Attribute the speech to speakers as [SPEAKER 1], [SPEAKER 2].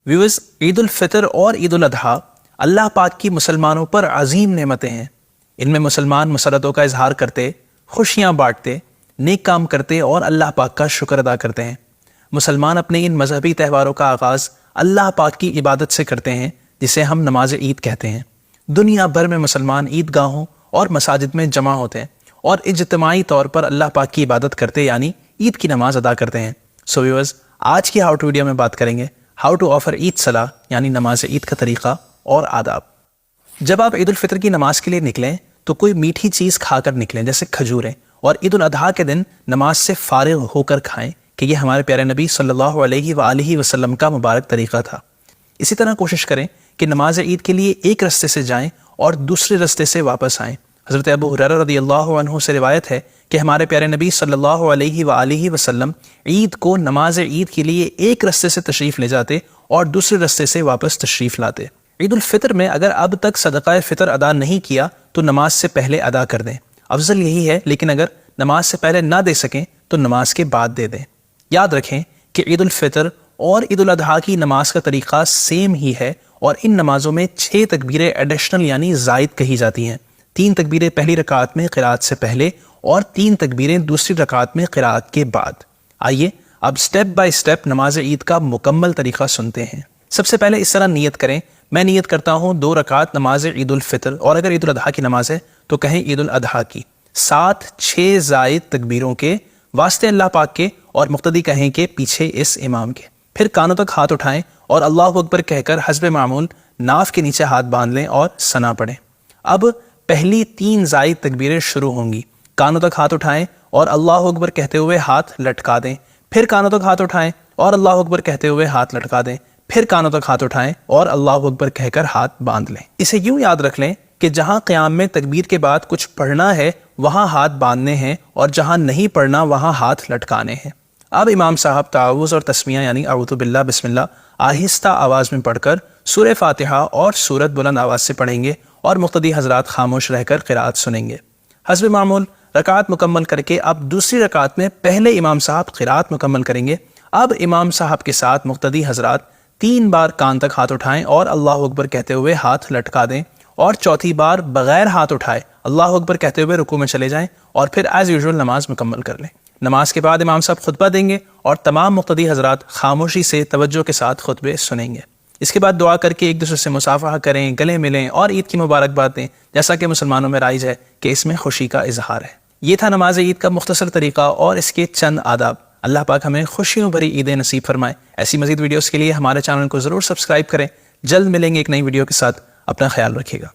[SPEAKER 1] Viewers, Eid ul Fitr और ईद उल अजहा अल्लाह पाक की मुसलमानों पर अजीम नेमतें हैं। इनमें मुसलमान मसरतों का इजहार करते, खुशियाँ बांटते, नेक काम करते और अल्लाह पाक का शुक्र अदा करते हैं। मुसलमान अपने इन मजहबी त्यौहारों का आगाज़ अल्लाह पाक की इबादत से करते हैं, जिसे हम नमाज ईद कहते हैं। दुनिया भर में मुसलमान ईदगाहों और मसाजिद में जमा होते हैं और इज्तिमाई तौर पर अल्लाह पाक की इबादत करते यानी ईद की नमाज अदा करते हैं। सो व्यूअर्स, आज की हाउ टू वीडियो में बात करेंगे हाउ टू ऑफर ईद सलाह यानी नमाज ईद का तरीका और आदाब। जब आप ईद उल फितर की नमाज के लिए निकलें तो कोई मीठी चीज़ खाकर निकलें, जैसे खजूरें, और ईद उल अजहा के दिन नमाज से फारिग होकर खाएं कि ये हमारे प्यारे नबी सल्लल्लाहु अलैहि वसल्लम का मुबारक तरीका था। इसी तरह कोशिश करें कि नमाज ईद के लिए एक रस्ते से जाएं और दूसरे रस्ते से वापस आएं। हज़रत अबू हुरैरा रज़ियल्लाहु अन्हु से रिवायत है कि हमारे प्यारे नबी सल्लल्लाहु अलैहि वसल्लम ईद को नमाज ईद के लिए एक रस्ते से तशरीफ़ ले जाते और दूसरे रस्ते से वापस तशरीफ़ लाते। ईद उल फितर में अगर अब तक सदक़ा फ़ितर अदा नहीं किया तो नमाज से पहले अदा कर दें, अफजल यही है, लेकिन अगर नमाज से पहले ना दे सकें तो नमाज के बाद दे दें। याद रखें कि ईद उल फितर और ईद उल अजहा की नमाज का तरीका सेम ही है और इन नमाजों में 6 तकबीरें एडिशनल यानी ज़ायद कही जाती हैं। 3 तकबीरें पहली रकात में क़िराअत से पहले और 3 तकबीरें दूसरी रकात में क़िराअत के बाद। आइए अब स्टेप बाय स्टेप नमाज ईद का मुकम्मल तरीका सुनते हैं। सबसे पहले इस तरह नियत करें, मैं नियत करता हूँ 2 रकात नमाज ईद उल फितर, और अगर ईद उल अजहा की नमाज है तो कहें ईद उल अजहा की, साथ 6 ज़ायद तकबीरों के वास्ते अल्लाह पाक के, और मुक्तदी कहें कि पीछे इस इमाम के। फिर कानों तक हाथ उठाएं और अल्लाहु अकबर कहकर हस्बे मामूल नाफ के नीचे हाथ बांध लें और सना पढ़ें। अब पहली 3 ज़ायद तकबीरें शुरू होंगी। कानों तक हाथ उठाएं और अल्लाहु अकबर कहते हुए हाथ लटका दें। फिर कानों तक हाथ उठाएं और अल्लाहु अकबर कहते हुए हाथ लटका दें। फिर कानों तक हाथ उठाएं और अल्लाहु अकबर कहकर हाथ बांध लें। इसे यूं याद रख लें कि जहां क़याम में तकबीर के बाद कुछ पढ़ना है वहां हाथ बांधने हैं और जहां नहीं पढ़ना वहां हाथ लटकाने हैं। अब इमाम साहब तावुज़ और तस्मिया यानी अऊज़ु बिल्लाह बिस्मिल्लाह आहिस्ता आवाज़ में पढ़कर सूरह फातिहा और सूरत बुलंद आवाज़ से पढ़ेंगे और मुक़्तदी हज़रात खामोश रहकर क़िराअत सुनेंगे। हस्ब मामूल रकात मुकम्मल करके अब दूसरी रकात में पहले इमाम साहब क़िराअत मुकम्मल करेंगे। अब इमाम साहब के साथ मुक़्तदी हज़रात 3 बार कान तक हाथ उठाएं और अल्लाहु अकबर कहते हुए हाथ लटका दें, और चौथी बार बगैर हाथ उठाए अल्लाहु अकबर कहते हुए रुकू में चले जाएं और फिर एज़ यूजुअल नमाज मुकम्मल कर लें। नमाज के बाद इमाम साहब खुतबा देंगे और तमाम मुक़्तदी हज़रात खामोशी से तवज्जो के साथ खुतबे सुनेंगे। इसके बाद दुआ करके एक दूसरे से मुसाफहा करें, गले मिलें और ईद की मुबारकबाद दें, जैसा कि मुसलमानों में राइज है कि इसमें खुशी का इजहार है। ये था नमाज ईद का मुख्तसर तरीका और इसके चंद आदाब। अल्लाह पाक हमें खुशियों भरी ईदें नसीब फरमाए। ऐसी मज़ीद वीडियोज़ के लिए हमारे चैनल को ज़रूर सब्सक्राइब करें। जल्द मिलेंगे एक नई वीडियो के साथ। अपना ख्याल रखिएगा।